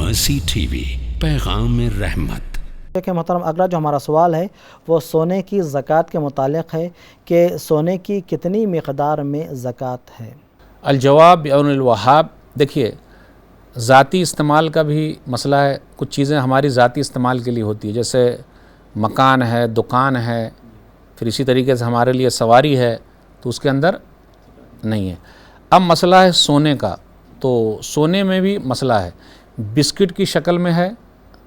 مرسی T V, پیغام رحمت۔ کہ محترم اگلا جو ہمارا سوال ہے وہ سونے کی زکوٰۃ کے متعلق ہے کہ سونے کی کتنی مقدار میں زکوٰۃ ہے؟ الجواب بعون الوہاب، دیکھیے ذاتی استعمال کا بھی مسئلہ ہے، کچھ چیزیں ہماری ذاتی استعمال کے لیے ہوتی ہے، جیسے مکان ہے، دکان ہے، پھر اسی طریقے سے ہمارے لیے سواری ہے، تو اس کے اندر نہیں ہے۔ اب مسئلہ ہے سونے کا، تو سونے میں بھی مسئلہ ہے، بسکٹ کی شکل میں ہے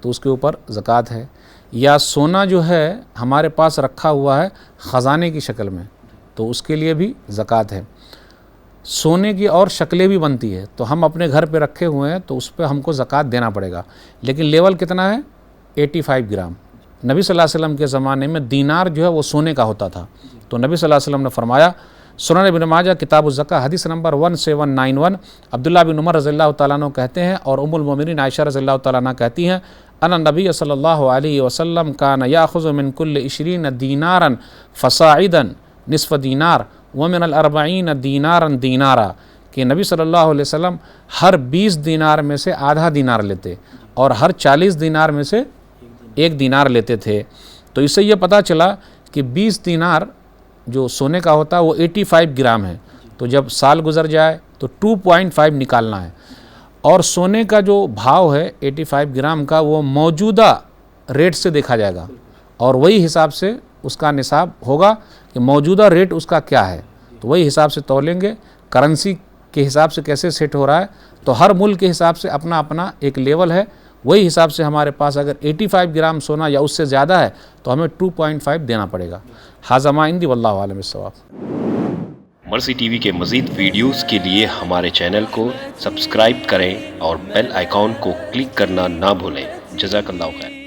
تو اس کے اوپر زکوٰۃ ہے، یا سونا جو ہے ہمارے پاس رکھا ہوا ہے خزانے کی شکل میں تو اس کے لیے بھی زکوٰۃ ہے۔ سونے کی اور شکلیں بھی بنتی ہے، تو ہم اپنے گھر پہ رکھے ہوئے ہیں تو اس پہ ہم کو زکوٰۃ دینا پڑے گا، لیکن لیول کتنا ہے؟ 85 گرام۔ نبی صلی اللہ علیہ وسلم کے زمانے میں دینار جو ہے وہ سونے کا ہوتا تھا، تو نبی صلی اللہ علیہ وسلم نے فرمایا، سنن ابن ماجہ کتاب الزکاۃ حدیث نمبر 1791، عبداللہ بن عمر رضی اللہ تعالیٰ عنہ کہتے ہیں اور ام المومنین عائشہ رضی اللہ تعالیٰ عنہ کہتی ہیں، ان النبی صلی اللہ علیہ وسلم کان یاخذ من کل 20 دینارا فصاعدا نصف دینار ومن الاربعین دینارا دینارا، کہ نبی صلی اللہ علیہ وسلم ہر 20 دینار میں سے آدھا دینار لیتے اور ہر 40 دینار میں سے 1 دینار لیتے تھے۔ تو اس سے یہ پتہ چلا کہ 20 دینار جو سونے کا ہوتا ہے وہ 85 گرام ہے، تو جب سال گزر جائے تو 2.5 نکالنا ہے، اور سونے کا جو بھاؤ ہے 85 گرام کا وہ موجودہ ریٹ سے دیکھا جائے گا، اور وہی حساب سے اس کا نصاب ہوگا کہ موجودہ ریٹ اس کا کیا ہے، تو وہی حساب سے تولیں گے۔ کرنسی کے حساب سے کیسے سیٹ ہو رہا ہے، تو ہر ملک کے حساب سے اپنا اپنا ایک لیول ہے، وہی حساب سے ہمارے پاس اگر 85 گرام سونا یا اس سے زیادہ ہے تو ہمیں 2.5 دینا پڑے گا۔ ھذا ما عندی واللہ عالم بالصواب۔ مرسی ٹی وی کے مزید ویڈیوز کے لیے ہمارے چینل کو سبسکرائب کریں اور بیل آئیکن کو کلک کرنا نہ بھولیں۔ جزاک اللہ خیر۔